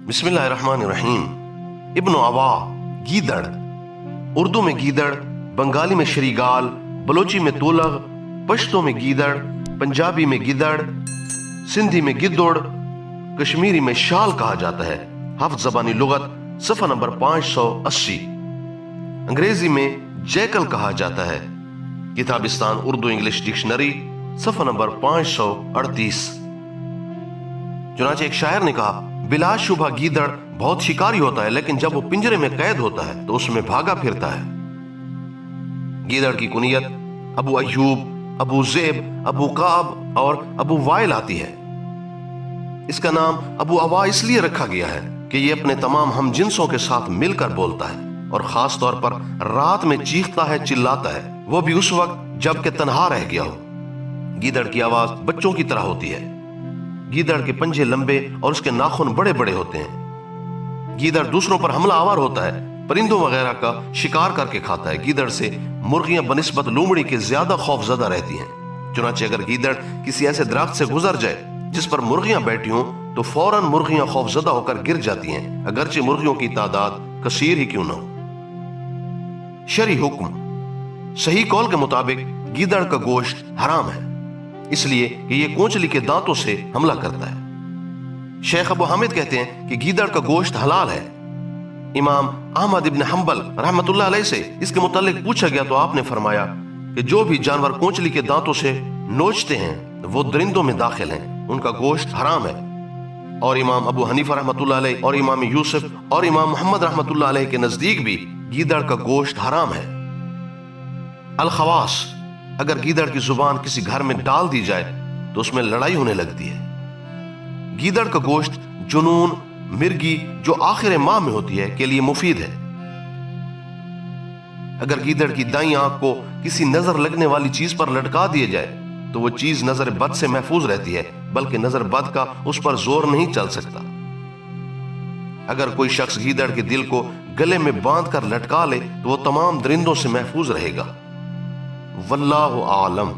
بسم اللہ الرحمن الرحیم۔ ابن عوا گیدڑ، اردو میں گیدڑ، بنگالی میں شریگال، بلوچی میں تولغ، پشتو میں گیدڑ، پنجابی میں گدڑ، سندھی میں گدڑ، کشمیری میں شال کہا جاتا ہے۔ حفظ زبانی لغت صفحہ نمبر 580۔ انگریزی میں جیکل کہا جاتا ہے۔ کتابستان اردو انگلش ڈکشنری صفحہ نمبر 538۔ چنانچہ ایک شاعر نے کہا، بلا شبہ گیدڑ بہت شکاری ہوتا ہے، لیکن جب وہ پنجرے میں قید ہوتا ہے تو اس میں بھاگا پھرتا ہے۔ گیدڑ کی کنیت ابو ایوب، ابو زیب، ابو قعب اور ابو وائل آتی ہے۔ اس کا نام ابو عوا اس لیے رکھا گیا ہے کہ یہ اپنے تمام ہم جنسوں کے ساتھ مل کر بولتا ہے اور خاص طور پر رات میں چیختا ہے، چلاتا ہے، وہ بھی اس وقت جب کہ تنہا رہ گیا ہو۔ گیدڑ کی آواز بچوں کی طرح ہوتی ہے۔ گیدڑ کے پنجے لمبے اور اس کے ناخن بڑے بڑے ہوتے ہیں۔ گیدڑ دوسروں پر حملہ آور ہوتا ہے، پرندوں وغیرہ کا شکار کر کے کھاتا ہے۔ گیدڑ سے مرغیاں بنسبت لومڑی کے زیادہ خوف زدہ رہتی ہیں۔ چنانچہ اگر گیدڑ کسی ایسے درخت سے گزر جائے جس پر مرغیاں بیٹھی ہوں تو فوراً مرغیاں خوف زدہ ہو کر گر جاتی ہیں، اگرچہ مرغیوں کی تعداد کثیر ہی کیوں نہ ہو۔ شرعی حکم: صحیح قول کے مطابق گیدڑ کا گوشت حرام ہے، اس لیے کہ یہ کونچلی کے دانتوں سے حملہ کرتا ہے۔ شیخ ابو حامد کہتے ہیں کہ گیدڑ کا گوشت حلال ہے۔ امام احمد ابن حنبل رحمۃ اللہ علیہ سے اس کے متعلق پوچھا گیا تو آپ نے فرمایا کہ جو بھی جانور کونچلی کے دانتوں سے نوچتے ہیں وہ درندوں میں داخل ہیں، ان کا گوشت حرام ہے۔ اور امام ابو حنیفہ رحمۃ اللہ علیہ اور امام یوسف اور امام محمد رحمۃ اللہ علیہ کے نزدیک بھی گیدڑ کا گوشت حرام ہے۔ الخواص: اگر گیدڑ کی زبان کسی گھر میں ڈال دی جائے تو اس میں لڑائی ہونے لگتی ہے۔ گیدڑ کا گوشت جنون، مرگی جو آخر ماہ میں ہوتی ہے کے لیے مفید ہے۔ اگر گیدڑ کی دائیں آنکھ کو کسی نظر لگنے والی چیز پر لٹکا دیے جائے تو وہ چیز نظر بد سے محفوظ رہتی ہے، بلکہ نظر بد کا اس پر زور نہیں چل سکتا۔ اگر کوئی شخص گیدڑ کے دل کو گلے میں باندھ کر لٹکا لے تو وہ تمام درندوں سے محفوظ رہے گا۔ واللہ اعلم۔